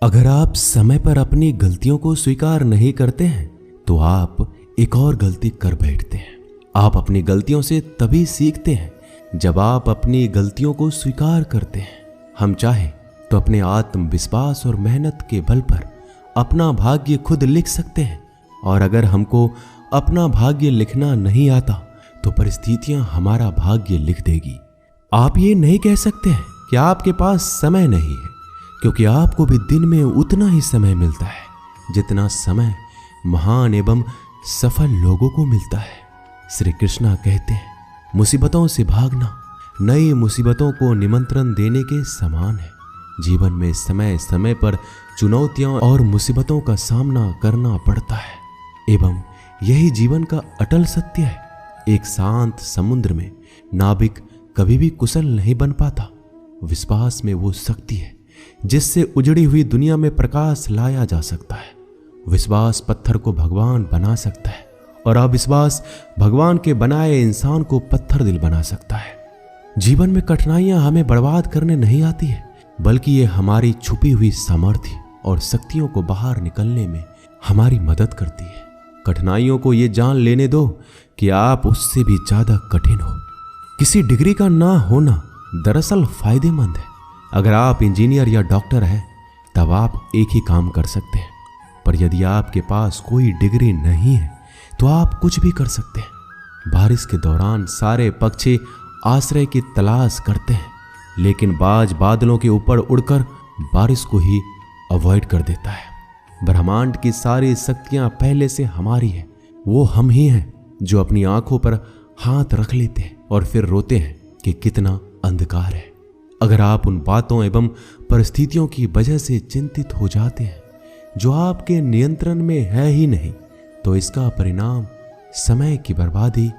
अगर आप समय पर अपनी गलतियों को स्वीकार नहीं करते हैं तो आप एक और गलती कर बैठते हैं। आप अपनी गलतियों से तभी सीखते हैं जब आप अपनी गलतियों को स्वीकार करते हैं। हम चाहे तो अपने आत्मविश्वास और मेहनत के बल पर अपना भाग्य खुद लिख सकते हैं, और अगर हमको अपना भाग्य लिखना नहीं आता तो परिस्थितियां हमारा भाग्य लिख देगी। आप ये नहीं कह सकते हैं कि आपके पास समय नहीं है, क्योंकि आपको भी दिन में उतना ही समय मिलता है जितना समय महान एवं सफल लोगों को मिलता है। श्री कृष्णा कहते हैं, मुसीबतों से भागना नई मुसीबतों को निमंत्रण देने के समान है। जीवन में समय समय पर चुनौतियों और मुसीबतों का सामना करना पड़ता है, एवं यही जीवन का अटल सत्य है। एक शांत समुद्र में नाविक कभी भी कुशल नहीं बन पाता। विश्वास में वो शक्ति है जिससे उजड़ी हुई दुनिया में प्रकाश लाया जा सकता है। विश्वास पत्थर को भगवान बना सकता है, और अविश्वास भगवान के बनाए इंसान को पत्थर दिल बना सकता है। जीवन में कठिनाइयां हमें बर्बाद करने नहीं आती है, बल्कि ये हमारी छुपी हुई सामर्थ्य और शक्तियों को बाहर निकलने में हमारी मदद करती है। कठिनाइयों को ये जान लेने दो कि आप उससे भी ज्यादा कठिन हो। किसी डिग्री का ना होना दरअसल फायदेमंद है। अगर आप इंजीनियर या डॉक्टर हैं तब आप एक ही काम कर सकते हैं, पर यदि आपके पास कोई डिग्री नहीं है तो आप कुछ भी कर सकते हैं। बारिश के दौरान सारे पक्षी आश्रय की तलाश करते हैं, लेकिन बाज बादलों के ऊपर उड़कर बारिश को ही अवॉइड कर देता है। ब्रह्मांड की सारी शक्तियां पहले से हमारी है। वो हम ही हैं जो अपनी आंखों पर हाथ रख लेते हैं और फिर रोते हैं कि कितना अंधकार है। अगर आप उन बातों एवं परिस्थितियों की वजह से चिंतित हो जाते हैं जो आपके नियंत्रण में है ही नहीं, तो इसका परिणाम समय की बर्बादी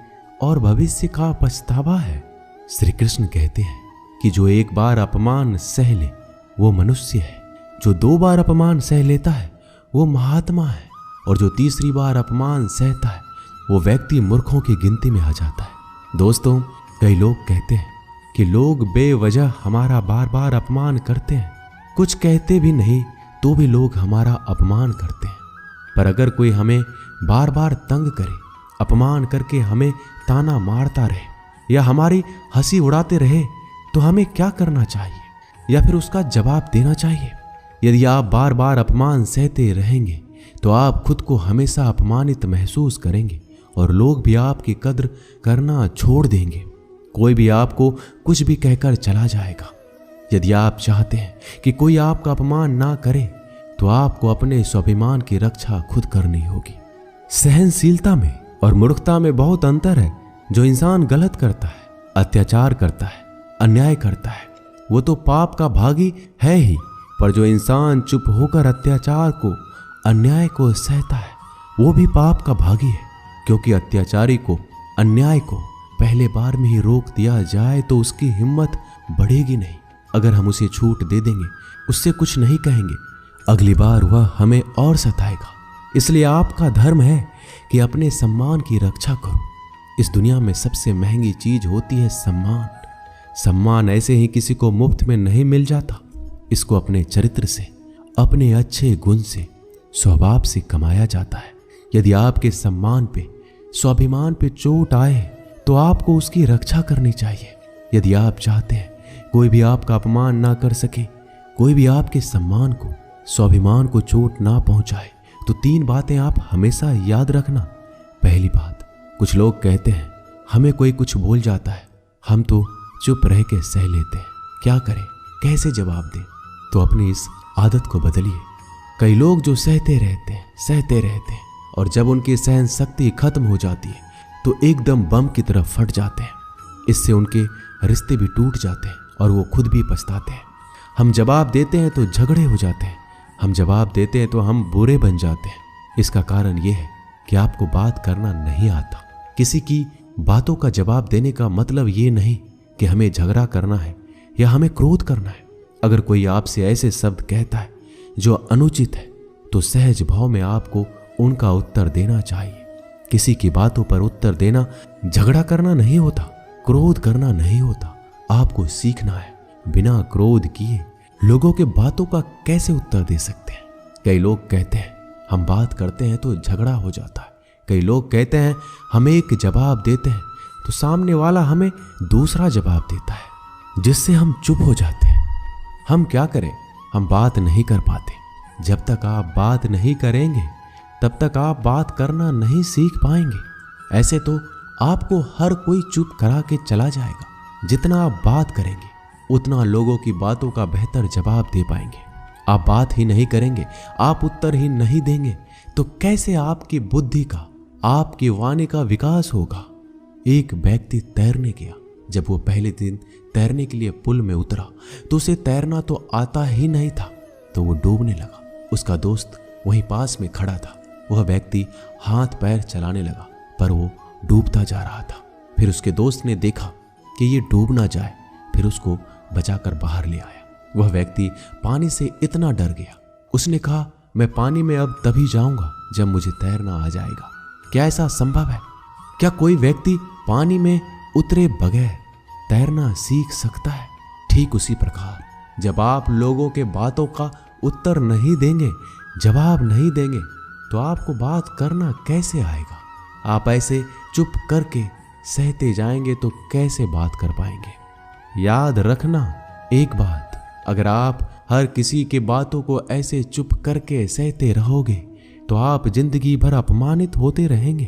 और भविष्य का पछतावा है। श्री कृष्ण कहते हैं कि जो एक बार अपमान सह ले वो मनुष्य है, जो 2 बार अपमान सह लेता है वो महात्मा है, और जो 3री बार अपमान सहता है वो व्यक्ति मूर्खों की गिनती में आ जाता है। दोस्तों, कई लोग कहते हैं कि लोग बेवजह हमारा बार बार अपमान करते हैं। कुछ कहते भी नहीं तो भी लोग हमारा अपमान करते हैं। पर अगर कोई हमें बार बार तंग करे, अपमान करके हमें ताना मारता रहे या हमारी हंसी उड़ाते रहे, तो हमें क्या करना चाहिए या फिर उसका जवाब देना चाहिए? यदि आप बार बार अपमान सहते रहेंगे तो आप खुद को हमेशा अपमानित महसूस करेंगे और लोग भी आपकी कद्र करना छोड़ देंगे। कोई भी आपको कुछ भी कहकर चला जाएगा। यदि आप चाहते हैं कि कोई आपका अपमान ना करे तो आपको अपने स्वाभिमान की रक्षा खुद करनी होगी। सहनशीलता में और मूर्खता में बहुत अंतर है। जो इंसान गलत करता है, अत्याचार करता है, अन्याय करता है, वो तो पाप का भागी है ही, पर जो इंसान चुप होकर अत्याचार को, अन्याय को सहता है वो भी पाप का भागी है, क्योंकि अत्याचारी को, अन्याय को पहले बार में ही रोक दिया जाए तो उसकी हिम्मत बढ़ेगी नहीं। अगर हम उसे छूट दे देंगे, उससे कुछ नहीं कहेंगे, अगली बार वह हमें और सताएगा। इसलिए आपका धर्म है कि अपने सम्मान की रक्षा करो। इस दुनिया में सबसे महंगी चीज होती है सम्मान। सम्मान ऐसे ही किसी को मुफ्त में नहीं मिल जाता। इसको अपने चरित्र से, अपने अच्छे गुण से, स्वभाव से कमाया जाता है। यदि आपके सम्मान पे, स्वाभिमान पे चोट आए तो आपको उसकी रक्षा करनी चाहिए। यदि आप चाहते हैं कोई भी आपका अपमान ना कर सके, कोई भी आपके सम्मान को, स्वाभिमान को चोट ना पहुंचाए, तो 3 बातें आप हमेशा याद रखना। पहली बात, कुछ लोग कहते हैं हमें कोई कुछ बोल जाता है, हम तो चुप रह के सह लेते हैं, क्या करें, कैसे जवाब दें? तो अपनी इस आदत को बदलिए। कई लोग जो सहते रहते हैं और जब उनकी सहन शक्ति खत्म हो जाती है तो एकदम बम की तरह फट जाते हैं। इससे उनके रिश्ते भी टूट जाते हैं और वो खुद भी पछताते हैं। हम जवाब देते हैं तो झगड़े हो जाते हैं, हम जवाब देते हैं तो हम बुरे बन जाते हैं। इसका कारण ये है कि आपको बात करना नहीं आता। किसी की बातों का जवाब देने का मतलब ये नहीं कि हमें झगड़ा करना है या हमें क्रोध करना है। अगर कोई आपसे ऐसे शब्द कहता है जो अनुचित है तो सहज भाव में आपको उनका उत्तर देना चाहिए। किसी की बातों पर उत्तर देना झगड़ा करना नहीं होता, क्रोध करना नहीं होता। आपको सीखना है बिना क्रोध किए लोगों के बातों का कैसे उत्तर दे सकते हैं? कई लोग कहते हैं हम बात करते हैं तो झगड़ा हो जाता है। कई लोग कहते हैं हम एक जवाब देते हैं तो सामने वाला हमें दूसरा जवाब देता है, जिससे हम चुप हो जाते हैं। हम क्या करें? हम बात नहीं कर पाते। जब तक आप बात नहीं करेंगे तब तक आप बात करना नहीं सीख पाएंगे। ऐसे तो आपको हर कोई चुप करा के चला जाएगा। जितना आप बात करेंगे उतना लोगों की बातों का बेहतर जवाब दे पाएंगे। आप बात ही नहीं करेंगे, आप उत्तर ही नहीं देंगे तो कैसे आपकी बुद्धि का, आपकी वाणी का विकास होगा? एक व्यक्ति तैरने गया। जब वो पहले दिन तैरने के लिए पुल में उतरा तो उसे तैरना तो आता ही नहीं था, तो वो डूबने लगा। उसका दोस्त वहीं पास में खड़ा था। वह व्यक्ति हाथ पैर चलाने लगा पर वो डूबता जा रहा था। फिर उसके दोस्त ने देखा कि ये डूब ना जाए, फिर उसको बचाकर बाहर ले आया। वह व्यक्ति पानी से इतना डर गया, उसने कहा मैं पानी में अब तभी जाऊंगा जब मुझे तैरना आ जाएगा। क्या ऐसा संभव है? क्या कोई व्यक्ति पानी में उतरे बगैर तैरना सीख सकता है? ठीक उसी प्रकार जब आप लोगों के बातों का उत्तर नहीं देंगे, जवाब नहीं देंगे तो आपको बात करना कैसे आएगा? आप ऐसे चुप करके सहते जाएंगे तो कैसे बात कर पाएंगे? याद रखना एक बात, अगर आप हर किसी के बातों को ऐसे चुप करके सहते रहोगे तो आप जिंदगी भर अपमानित होते रहेंगे।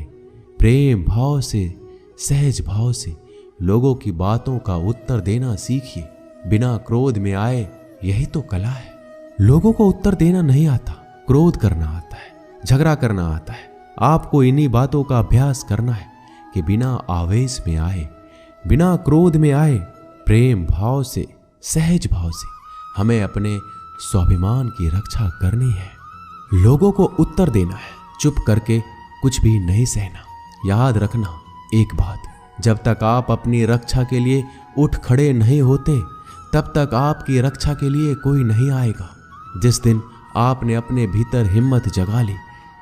प्रेम भाव से, सहज भाव से लोगों की बातों का उत्तर देना सीखिए। बिना क्रोध में आए, यही तो कला है। लोगों को उत्तर देना नहीं आता, क्रोध करना आता है, झगड़ा करना आता है। आपको इन्हीं बातों का अभ्यास करना है कि बिना आवेश में आए, बिना क्रोध में आए, प्रेम भाव से, सहज भाव से हमें अपने स्वाभिमान की रक्षा करनी है। लोगों को उत्तर देना है, चुप करके कुछ भी नहीं सहना। याद रखना एक बात, जब तक आप अपनी रक्षा के लिए उठ खड़े नहीं होते तब तक आपकी रक्षा के लिए कोई नहीं आएगा। जिस दिन आपने अपने भीतर हिम्मत जगा ली,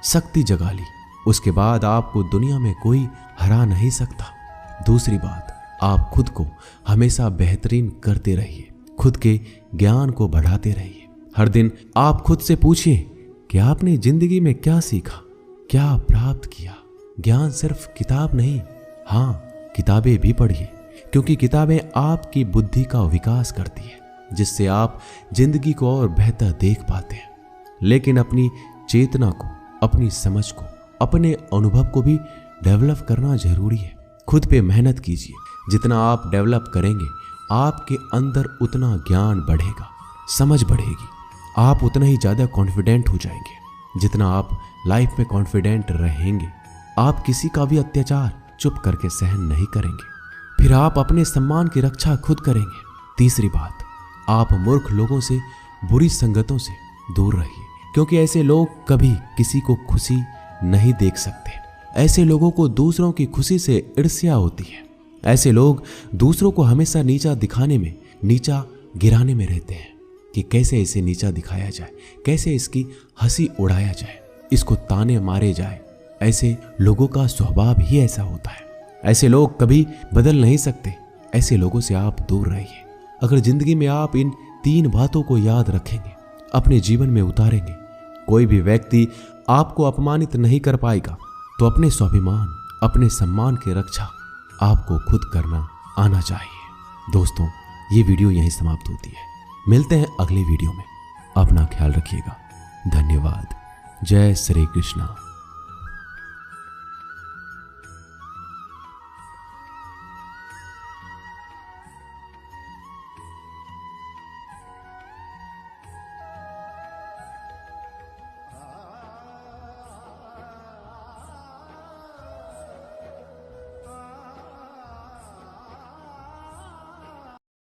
शक्ति जगा ली, उसके बाद आपको दुनिया में कोई हरा नहीं सकता। दूसरी बात, आप खुद को हमेशा बेहतरीन करते रहिए, खुद के ज्ञान को बढ़ाते रहिए। हर दिन आप खुद से पूछिए कि आपने जिंदगी में क्या सीखा, क्या प्राप्त किया। ज्ञान सिर्फ किताब नहीं, हाँ किताबें भी पढ़िए, क्योंकि किताबें आपकी बुद्धि का विकास करती है, जिससे आप जिंदगी को और बेहतर देख पाते हैं। लेकिन अपनी चेतना को, अपनी समझ को, अपने अनुभव को भी डेवलप करना जरूरी है। खुद पे मेहनत कीजिए। जितना आप डेवलप करेंगे आपके अंदर उतना ज्ञान बढ़ेगा, समझ बढ़ेगी, आप उतना ही ज़्यादा कॉन्फिडेंट हो जाएंगे। जितना आप लाइफ में कॉन्फिडेंट रहेंगे आप किसी का भी अत्याचार चुप करके सहन नहीं करेंगे। फिर आप अपने सम्मान की रक्षा खुद करेंगे। तीसरी बात, आप मूर्ख लोगों से, बुरी संगतों से दूर रहिए, क्योंकि ऐसे लोग कभी किसी को खुशी नहीं देख सकते। ऐसे लोगों को दूसरों की खुशी से ईर्ष्या होती है। ऐसे लोग दूसरों को हमेशा नीचा दिखाने में, नीचा गिराने में रहते हैं कि कैसे इसे नीचा दिखाया जाए, कैसे इसकी हंसी उड़ाया जाए, इसको ताने मारे जाए। ऐसे लोगों का स्वभाव ही ऐसा होता है। ऐसे लोग कभी बदल नहीं सकते। ऐसे लोगों से आप दूर रहिए। अगर जिंदगी में आप इन 3 बातों को याद रखेंगे, अपने जीवन में उतारेंगे, कोई भी व्यक्ति आपको अपमानित नहीं कर पाएगा। तो अपने स्वाभिमान, अपने सम्मान की रक्षा आपको खुद करना आना चाहिए। दोस्तों, ये वीडियो यहीं समाप्त होती है। मिलते हैं अगले वीडियो में। अपना ख्याल रखिएगा। धन्यवाद। जय श्री कृष्णा।